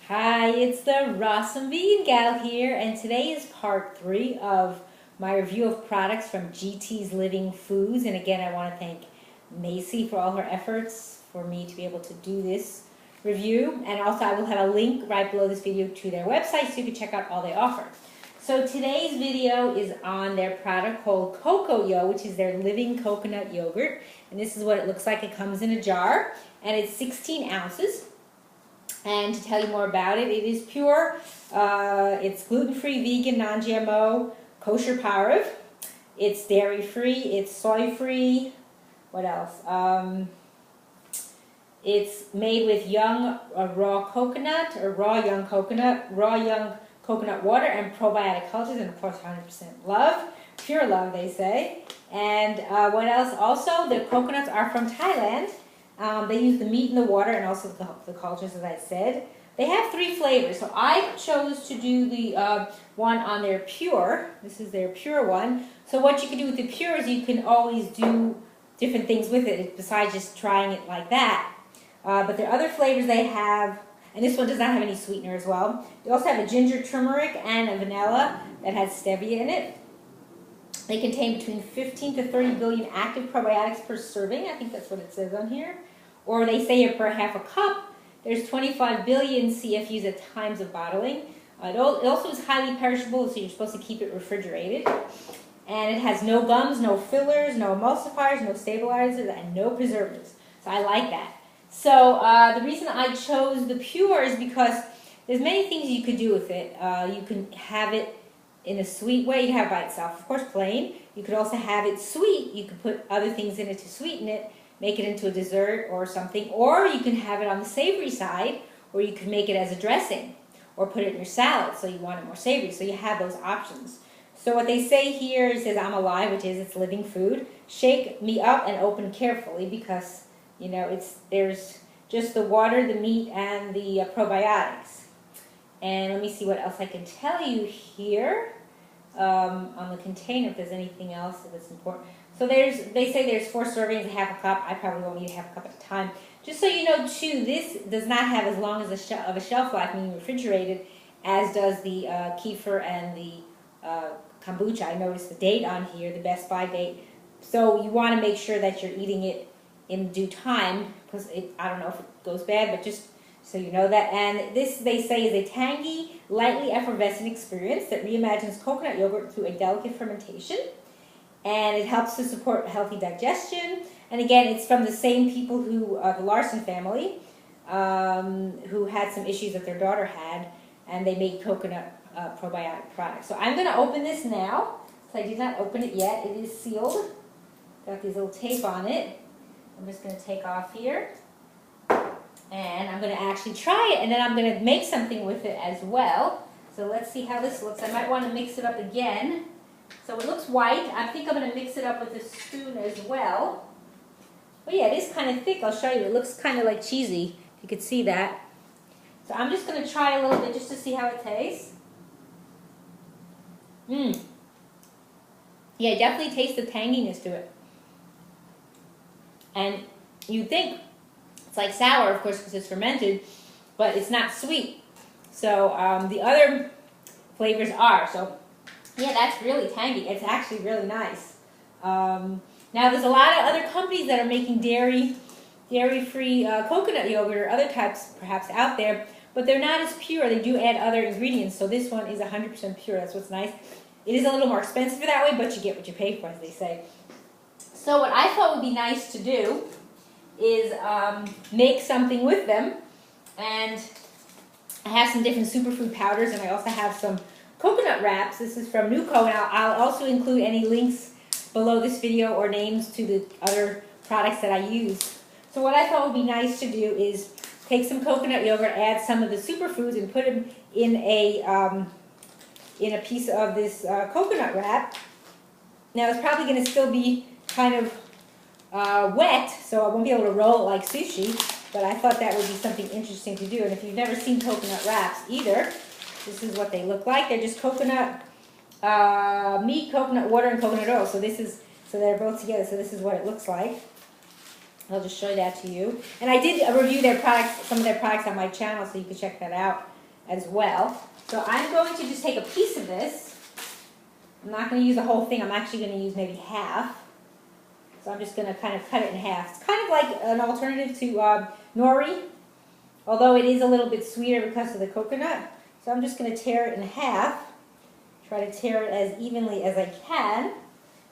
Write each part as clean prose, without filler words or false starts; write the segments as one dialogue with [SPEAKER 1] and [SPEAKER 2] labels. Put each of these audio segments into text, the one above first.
[SPEAKER 1] Hi, it's the Rawesome Vegan Gal here, and today is part 3 of my review of products from GT's Living Foods. And again, I want to thank Macy for all her efforts for me to be able to do this review. And also, I will have a link right below this video to their website so you can check out all they offer. So today's video is on their product called CocoYo, which is their living coconut yogurt. And this is what it looks like. It comes in a jar, and it's 16 ounces. And to tell you more about it, it is pure, it's gluten-free, vegan, non-GMO, kosher pareve. It's dairy-free, it's soy-free. What else? It's made with young raw coconut, or raw young coconut water and probiotic cultures, and of course 100% love, pure love they say. And what else? Also, the coconuts are from Thailand. They use the meat in the water and also the cultures, as I said. They have 3 flavors, so I chose to do the one on their pure. This is their pure one. So what you can do with the pure is you can always do different things with it besides just trying it like that. But there are other flavors they have, and this one does not have any sweetener as well. They also have a ginger turmeric and a vanilla that has stevia in it. They contain between 15 to 30 billion active probiotics per serving. I think that's what it says on here. Or they say per half a cup. There's 25 billion CFUs at times of bottling. It also is highly perishable, so you're supposed to keep it refrigerated. And it has no gums, no fillers, no emulsifiers, no stabilizers, and no preservatives. So I like that. So the reason I chose the pure is because there's many things you could do with it. You can have it in a sweet way. You can have it by itself, of course, plain. You could also have it sweet. You could put other things in it to sweeten it, make it into a dessert or something. Or you can have it on the savory side, or you could make it as a dressing, or put it in your salad so you want it more savory. So you have those options. So what they say here, it says I'm alive, which is it's living food. Shake me up and open carefully because, you know, there's just the water, the meat, and the probiotics. And let me see what else I can tell you here on the container, if there's anything else that's important. So they say there's 4 servings, half a cup. I probably won't eat half a cup at a time. Just so you know, too, this does not have as long as a shelf life, meaning refrigerated, as does the kefir and the kombucha. I noticed the date on here, the best by date. So you want to make sure that you're eating it in due time, because I don't know if it goes bad, but just so you know that. And this, they say, is a tangy, lightly effervescent experience that reimagines coconut yogurt through a delicate fermentation. And it helps to support healthy digestion. And again, it's from the same people who, the Larson family, who had some issues that their daughter had, and they made coconut probiotic products. So I'm going to open this now. So I did not open it yet. It is sealed. Got these little tape on it. I'm just going to take off here. And I'm going to actually try it, and then I'm going to make something with it as well. So let's see how this looks. I might want to mix it up again. So it looks white. I think I'm going to mix it up with a spoon as well. But yeah, it is kind of thick. I'll show you. It looks kind of like cheesy. You could see that. So I'm just going to try a little bit just to see how it tastes. Yeah, definitely taste the tanginess to it. And you think it's like sour, of course, because it's fermented, but it's not sweet. So the other flavors are. So yeah, that's really tangy. It's actually really nice. Now there's a lot of other companies that are making dairy-free coconut yogurt or other types perhaps out there, but they're not as pure. They do add other ingredients. So this one is 100% pure. That's what's nice. It is a little more expensive that way, but you get what you pay for, as they say. So what I thought would be nice to do is make something with them. And I have some different superfood powders, and I also have some coconut wraps. This is from Nuco, and I'll also include any links below this video or names to the other products that I use. So what I thought would be nice to do is take some coconut yogurt, add some of the superfoods, and put them in a piece of this coconut wrap. Now it's probably going to still be kind of wet, so I won't be able to roll it like sushi, but I thought that would be something interesting to do. And if you've never seen coconut wraps either, this is what they look like. They're just coconut meat, coconut water, and coconut oil. So they're both together. So this is what it looks like. I'll just show that to you. And I did review their products, some of their products on my channel, so you can check that out. as well. So I'm going to just take a piece of this. I'm not going to use the whole thing. I'm actually going to use maybe half. So I'm just going to kind of cut it in half. It's kind of like an alternative to nori, although it is a little bit sweeter because of the coconut. So I'm just going to tear it in half. Try to tear it as evenly as I can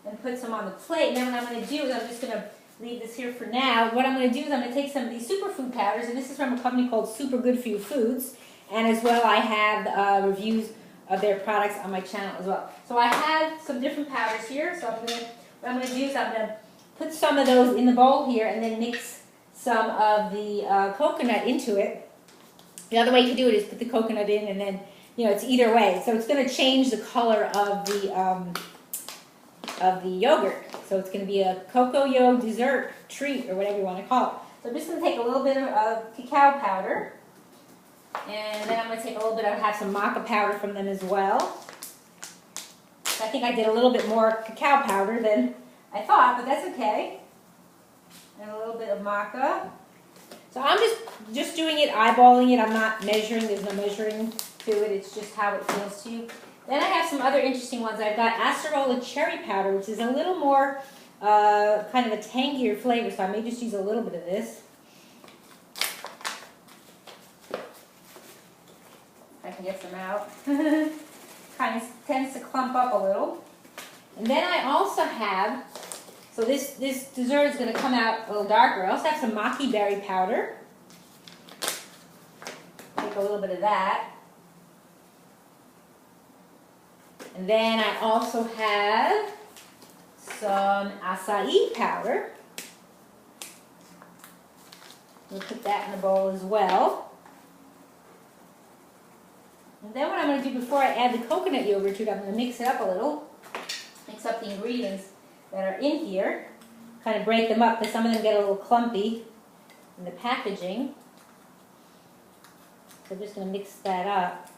[SPEAKER 1] and put some on the plate. And then what I'm going to do is I'm just going to leave this here for now. What I'm going to do is I'm going to take some of these superfood powders, and this is from a company called Super Good For You Foods. And as well, I have reviews of their products on my channel as well. So I have some different powders here. So what I'm going to do is I'm going to put some of those in the bowl here and then mix some of the coconut into it. The other way you can do it is put the coconut in and then, you know, it's either way. So it's going to change the color of the yogurt. So it's going to be a CocoYo dessert treat or whatever you want to call it. So I'm just going to take a little bit of cacao powder. And then I'm going to take a little bit, I have some maca powder from them as well. So I think I did a little bit more cacao powder than I thought, but that's okay. And a little bit of maca. So I'm just doing it, eyeballing it. I'm not measuring. There's no measuring to it. It's just how it feels to you. Then I have some other interesting ones. I've got acerola cherry powder, which is a little more kind of a tangier flavor. So I may just use a little bit of this. I can get some out. Kind of tends to clump up a little. And then I also have, so this dessert is going to come out a little darker. I also have some maki berry powder. Take a little bit of that. And then I also have some acai powder. We'll put that in the bowl as well. And then what I'm going to do before I add the coconut yogurt to it, I'm going to mix it up a little. Mix up the ingredients that are in here. Kind of break them up because some of them get a little clumpy in the packaging. So I'm just going to mix that up.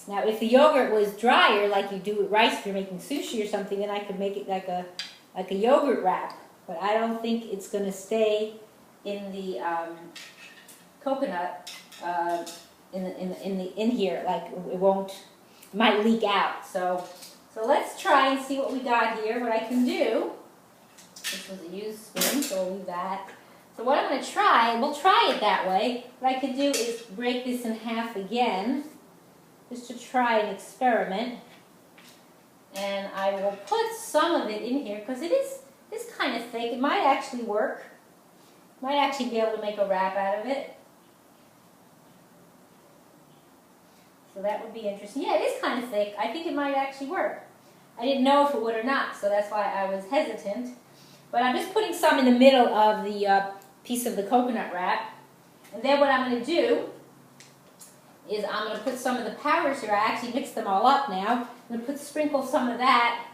[SPEAKER 1] Now if the yogurt was drier, like you do with rice if you're making sushi or something, then I could make it like a yogurt wrap. But I don't think it's going to stay in the coconut in here, like it might leak out. So let's try and see what we got here. What I can do, this was a used spoon, so we'll leave that. So what I'm going to try, we'll try it that way. What I can do is break this in half again, just to try an experiment. And I will put some of it in here because it is kind of thick. It might actually work. Might actually be able to make a wrap out of it. So that would be interesting. Yeah, it is kind of thick. I think it might actually work. I didn't know if it would or not, so that's why I was hesitant. But I'm just putting some in the middle of the piece of the coconut wrap. And then what I'm going to do is I'm going to put some of the powders here. I actually mixed them all up now. I'm going to sprinkle some of that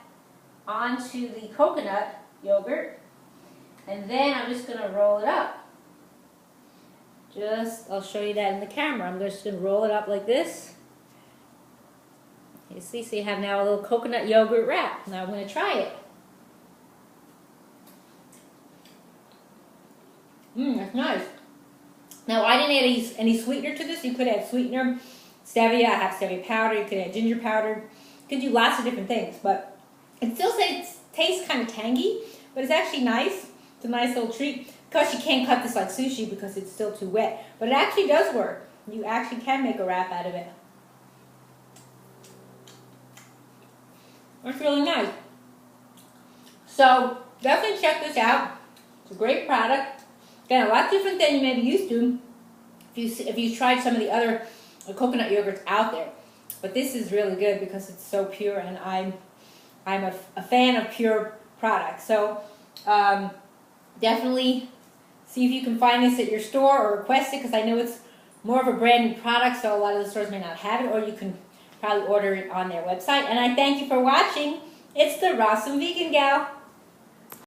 [SPEAKER 1] onto the coconut yogurt. And then I'm just going to roll it up. I'll show you that in the camera. I'm just going to roll it up like this. You see, so you have now a little coconut yogurt wrap. Now I'm going to try it. That's nice. Now I didn't add any sweetener to this. You could add sweetener, stevia. I have stevia powder. You could add ginger powder. You could do lots of different things, but it still tastes kind of tangy, but it's actually nice. It's a nice little treat. Of course, you can't cut this like sushi because it's still too wet, but it actually does work. You actually can make a wrap out of it. It's really nice. So definitely check this out. It's a great product. Again, a lot different than you may be used to if you tried some of the other coconut yogurts out there. But this is really good because it's so pure, and I'm a fan of pure products. So definitely see if you can find this at your store or request it, because I know it's more of a brand new product, so a lot of the stores may not have it, or you can probably order it on their website. And I thank you for watching. It's the Rawesome Vegan Gal.